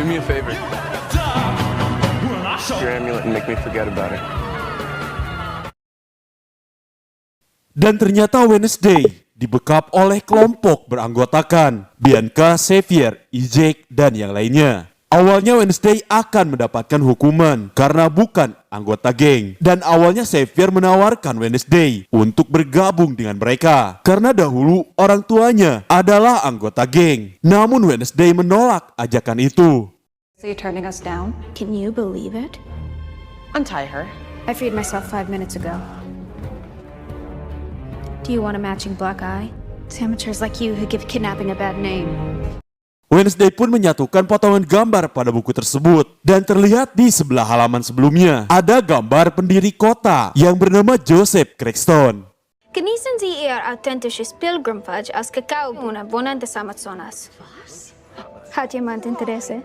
me a favor. Your amulet and make me forget about it. Dan ternyata Wednesday dibekap oleh kelompok beranggotakan Bianca, Xavier, Ejake, dan yang lainnya. Awalnya Wednesday akan mendapatkan hukuman karena bukan anggota geng. Dan awalnya Xavier menawarkan Wednesday untuk bergabung dengan mereka karena dahulu orang tuanya adalah anggota geng. Namun Wednesday menolak ajakan itu. So you're turning us down? Can you believe it? Untie her. I freed myself 5 minutes ago. Do you want a matching black eye? It's amateurs like you who give kidnapping a bad name. Wednesday pun menyatukan potongan gambar pada buku tersebut. Dan terlihat di sebelah halaman sebelumnya ada gambar pendiri kota yang bernama Joseph Crackston. Genießen Sie Ihr authentisches Pilgrimage aus Kakaobohnen des Amazonas. Hat jemand Interesse?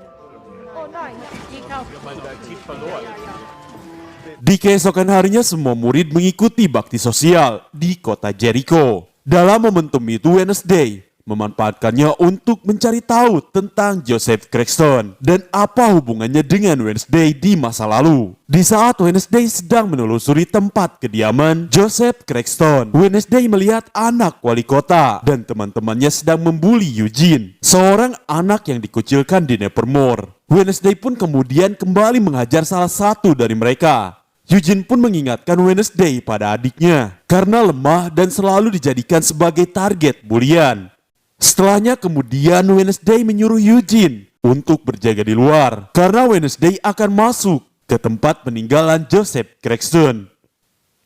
Di keesokan harinya semua murid mengikuti bakti sosial di kota Jericho. Dalam momentum itu Wednesday memanfaatkannya untuk mencari tahu tentang Joseph Crackston dan apa hubungannya dengan Wednesday di masa lalu. Di saat Wednesday sedang menelusuri tempat kediaman Joseph Crackston, Wednesday melihat anak wali kota dan teman-temannya sedang membuli Eugene, seorang anak yang dikucilkan di Nevermore. Wednesday pun kemudian kembali menghajar salah satu dari mereka. Eugene pun mengingatkan Wednesday pada adiknya karena lemah dan selalu dijadikan sebagai target bulian. Setelahnya kemudian Wednesday menyuruh Eugene untuk berjaga di luar karena Wednesday akan masuk ke tempat peninggalan Joseph Crackston.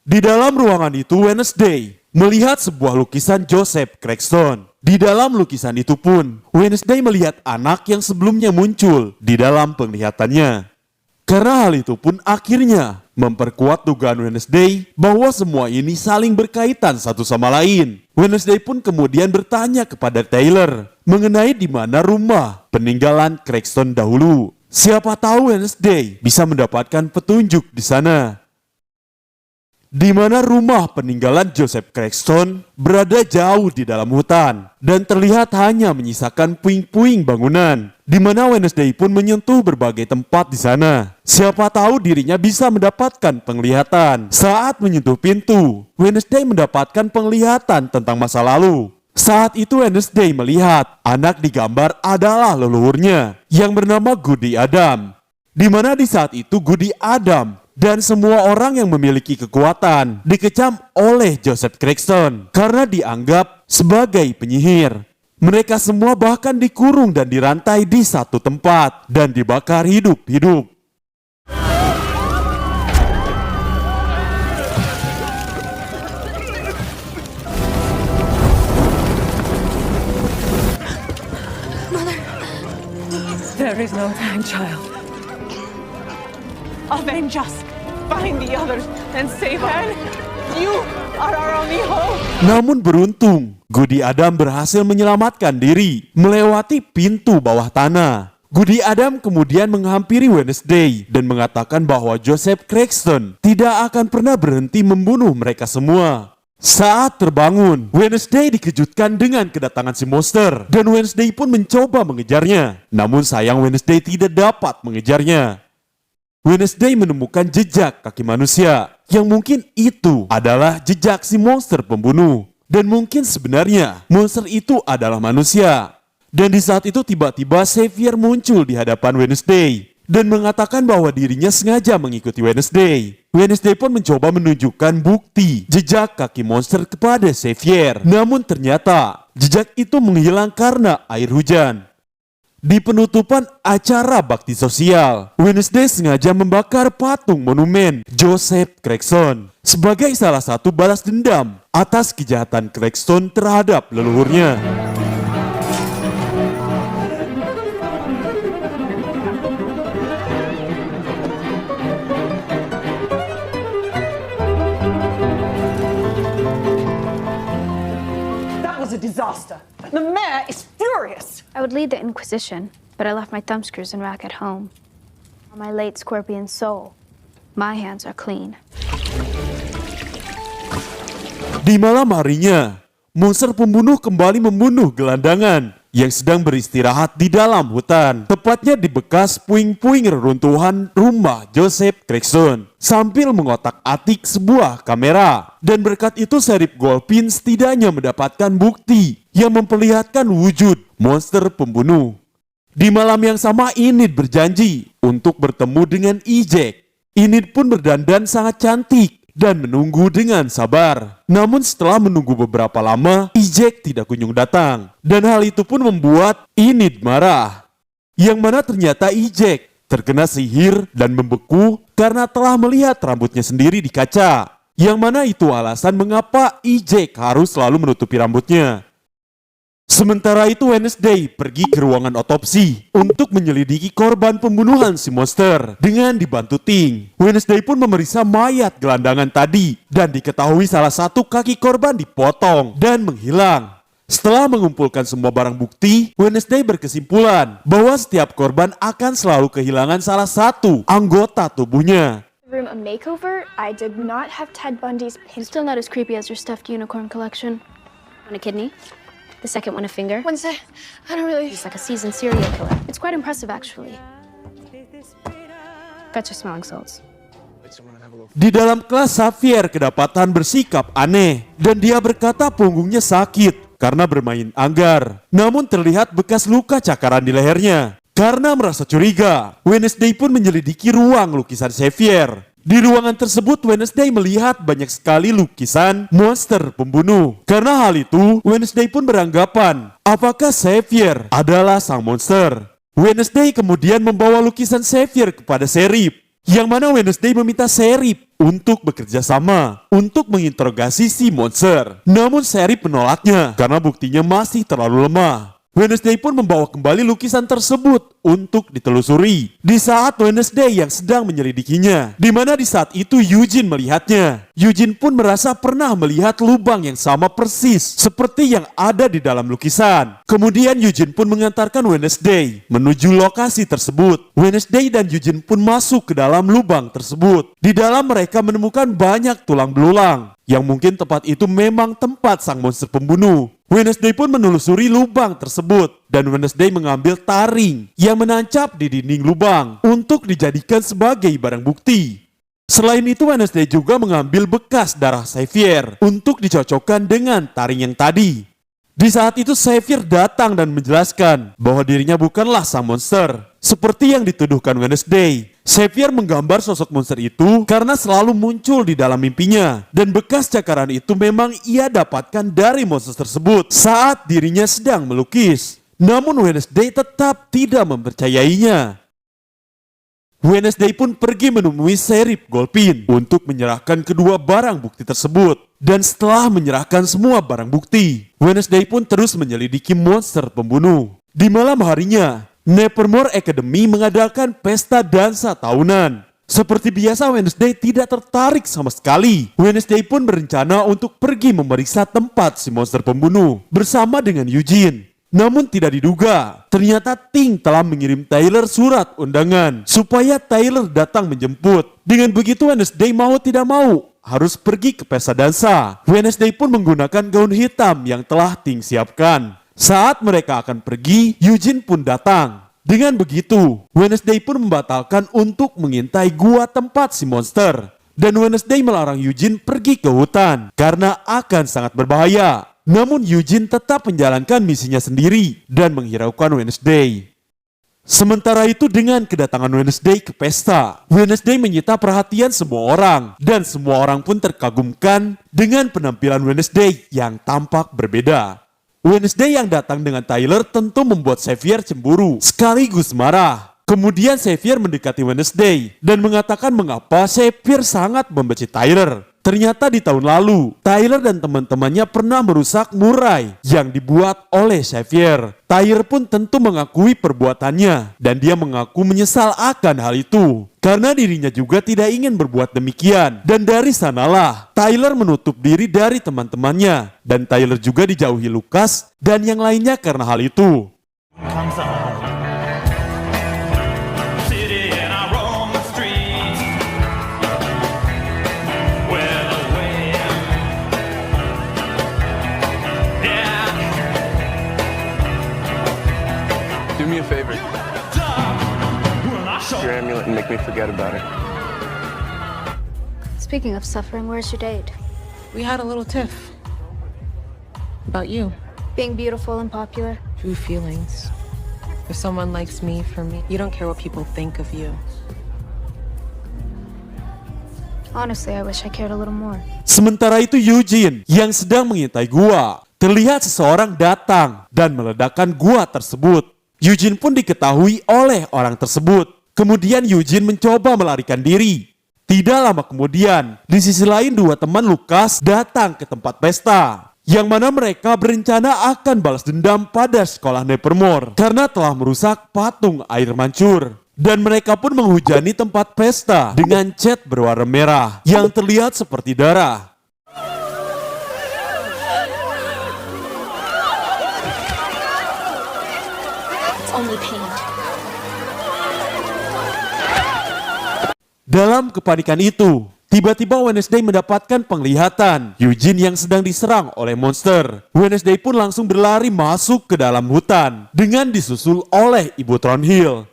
Di dalam ruangan itu Wednesday melihat sebuah lukisan Joseph Crackston. Di dalam lukisan itu pun Wednesday melihat anak yang sebelumnya muncul di dalam penglihatannya. Karena hal itu pun akhirnya memperkuat dugaan Wednesday bahwa semua ini saling berkaitan satu sama lain. Wednesday pun kemudian bertanya kepada Taylor mengenai di mana rumah peninggalan Crackston dahulu. Siapa tahu Wednesday bisa mendapatkan petunjuk di sana. Di mana rumah peninggalan Joseph Crackston berada jauh di dalam hutan dan terlihat hanya menyisakan puing-puing bangunan. Di mana Wednesday pun menyentuh berbagai tempat di sana. Siapa tahu dirinya bisa mendapatkan penglihatan. Saat menyentuh pintu, Wednesday mendapatkan penglihatan tentang masa lalu. Saat itu Wednesday melihat anak digambar adalah leluhurnya yang bernama Goody Adam. Di mana di saat itu Goody Adam dan semua orang yang memiliki kekuatan dikecam oleh Joseph Crackston karena dianggap sebagai penyihir. Mereka semua bahkan dikurung dan dirantai di satu tempat dan dibakar hidup-hidup. There is no time, child. Avenge us. Find the others and save Anne. You are our only hope. Namun beruntung, Goody Adam berhasil menyelamatkan diri melewati pintu bawah tanah. Goody Adam kemudian menghampiri Wednesday dan mengatakan bahwa Joseph Crackston tidak akan pernah berhenti membunuh mereka semua. Saat terbangun, Wednesday dikejutkan dengan kedatangan si monster dan Wednesday pun mencoba mengejarnya. Namun sayang Wednesday tidak dapat mengejarnya. Wednesday menemukan jejak kaki manusia yang mungkin itu adalah jejak si monster pembunuh. Dan mungkin sebenarnya monster itu adalah manusia. Dan di saat itu tiba-tiba Xavier muncul di hadapan Wednesday dan mengatakan bahwa dirinya sengaja mengikuti Wednesday. Wednesday pun mencoba menunjukkan bukti jejak kaki monster kepada Xavier. Namun ternyata jejak itu menghilang karena air hujan. Di penutupan acara bakti sosial, Wednesday sengaja membakar patung monumen Joseph Crackston sebagai salah satu balas dendam atas kejahatan Crackston terhadap leluhurnya. That was a disaster. The mayor is furious. I would lead the Inquisition, but I left my thumbscrews and rack at home. On my late scorpion soul, my hands are clean. Di malam harinya, monster pembunuh kembali membunuh gelandangan yang sedang beristirahat di dalam hutan, tepatnya di bekas puing-puing reruntuhan rumah Joseph Craxton, sambil mengotak-atik sebuah kamera. Dan berkat itu Sheriff Golpin setidaknya mendapatkan bukti yang memperlihatkan wujud monster pembunuh. Di malam yang sama, Enid berjanji untuk bertemu dengan Ejek. Enid pun berdandan sangat cantik dan menunggu dengan sabar. Namun setelah menunggu beberapa lama, Ejek tidak kunjung datang. Dan hal itu pun membuat Enid marah. Yang mana ternyata Ejek terkena sihir dan membeku karena telah melihat rambutnya sendiri di kaca. Yang mana itu alasan mengapa Ejek harus selalu menutupi rambutnya. Sementara itu Wednesday pergi ke ruangan otopsi untuk menyelidiki korban pembunuhan si monster dengan dibantu Ting. Wednesday pun memeriksa mayat gelandangan tadi dan diketahui salah satu kaki korban dipotong dan menghilang. Setelah mengumpulkan semua barang bukti, Wednesday berkesimpulan bahwa setiap korban akan selalu kehilangan salah satu anggota tubuhnya. Room a makeover, I did not have Ted Bundy's pin. Still not as creepy as your stuffed unicorn collection. Want a kidney? The second one a finger. Wednesday, I don't really. He's like a seasoned serial killer. It's quite impressive, actually. Fetch your smelling salts. Di dalam kelas, Xavier kedapatan bersikap aneh dan dia berkata punggungnya sakit karena bermain anggar. Namun terlihat bekas luka cakaran di lehernya. Karena merasa curiga, Wednesday pun menyelidiki ruang lukisan Xavier. Di ruangan tersebut, Wednesday melihat banyak sekali lukisan monster pembunuh. Karena hal itu, Wednesday pun beranggapan, apakah Xavier adalah sang monster? Wednesday kemudian membawa lukisan Xavier kepada Sheriff, yang mana Wednesday meminta Sheriff untuk bekerja sama untuk menginterogasi si monster. Namun Sheriff menolaknya karena buktinya masih terlalu lemah. Wednesday pun membawa kembali lukisan tersebut untuk ditelusuri. Di saat Wednesday yang sedang menyelidikinya, di mana di saat itu Eugene melihatnya. Eugene pun merasa pernah melihat lubang yang sama persis seperti yang ada di dalam lukisan. Kemudian Eugene pun mengantarkan Wednesday menuju lokasi tersebut. Wednesday dan Eugene pun masuk ke dalam lubang tersebut. Di dalam mereka menemukan banyak tulang belulang, yang mungkin tempat itu memang tempat sang monster pembunuh. Wednesday pun menelusuri lubang tersebut dan Wednesday mengambil taring yang menancap di dinding lubang untuk dijadikan sebagai barang bukti. Selain itu, Wednesday juga mengambil bekas darah Xavier untuk dicocokkan dengan taring yang tadi. Di saat itu Xavier datang dan menjelaskan bahwa dirinya bukanlah sang monster seperti yang dituduhkan Wednesday. Xavier menggambar sosok monster itu karena selalu muncul di dalam mimpinya, dan bekas cakaran itu memang ia dapatkan dari monster tersebut saat dirinya sedang melukis. Namun Wednesday tetap tidak mempercayainya. Wednesday pun pergi menemui Sheriff Golpin untuk menyerahkan kedua barang bukti tersebut. Dan setelah menyerahkan semua barang bukti, Wednesday pun terus menyelidiki monster pembunuh. Di malam harinya, Nevermore Academy mengadakan pesta dansa tahunan. Seperti biasa, Wednesday tidak tertarik sama sekali. Wednesday pun berencana untuk pergi memeriksa tempat si monster pembunuh bersama dengan Eugene. Namun tidak diduga, ternyata Ting telah mengirim Tyler surat undangan supaya Tyler datang menjemput. Dengan begitu Wednesday mau tidak mau harus pergi ke pesta dansa. Wednesday pun menggunakan gaun hitam yang telah Ting siapkan. Saat mereka akan pergi, Eugene pun datang. Dengan begitu, Wednesday pun membatalkan untuk mengintai gua tempat si monster. Dan Wednesday melarang Eugene pergi ke hutan karena akan sangat berbahaya. Namun Eugene tetap menjalankan misinya sendiri dan menghiraukan Wednesday. Sementara itu, dengan kedatangan Wednesday ke pesta, Wednesday menyita perhatian semua orang. Dan semua orang pun terkagumkan dengan penampilan Wednesday yang tampak berbeda. Wednesday yang datang dengan Tyler tentu membuat Xavier cemburu sekaligus marah. Kemudian Xavier mendekati Wednesday dan mengatakan mengapa Xavier sangat membenci Tyler. Ternyata di tahun lalu, Tyler dan teman-temannya pernah merusak murai yang dibuat oleh Xavier. Tyler pun tentu mengakui perbuatannya dan dia mengaku menyesal akan hal itu. Karena dirinya juga tidak ingin berbuat demikian. Dan dari sanalah, Tyler menutup diri dari teman-temannya. Dan Tyler juga dijauhi Lucas dan yang lainnya karena hal itu. your amulet and make me forget about it. Speaking of suffering, where's your date? We had a little tiff. About you. Being beautiful and popular? True feelings. If someone likes me for me, you don't care what people think of you. Honestly, I wish I cared a little more. Sementara itu Eugene yang sedang mengintai gua, terlihat seseorang datang dan meledakkan gua tersebut. Eugene pun diketahui oleh orang tersebut. Kemudian Eugene mencoba melarikan diri. Tidak lama kemudian, di sisi lain dua teman Lucas datang ke tempat pesta, yang mana mereka berencana akan balas dendam pada sekolah Nevermore karena telah merusak patung air mancur. Dan mereka pun menghujani tempat pesta dengan cat berwarna merah yang terlihat seperti darah. It's only paint. Dalam kepanikan itu, tiba-tiba Wednesday mendapatkan penglihatan Eugene yang sedang diserang oleh monster. Wednesday pun langsung berlari masuk ke dalam hutan dengan disusul oleh Ibu Thornhill.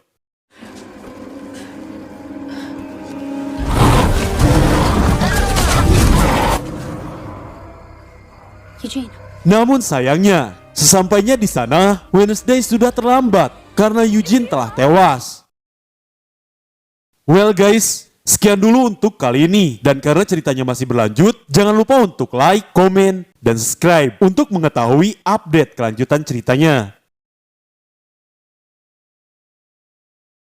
Eugene. Namun sayangnya, sesampainya di sana, Wednesday sudah terlambat karena Eugene telah tewas. Well guys, sekian dulu untuk kali ini. Dan karena ceritanya masih berlanjut, jangan lupa untuk like, komen, dan subscribe untuk mengetahui update kelanjutan ceritanya.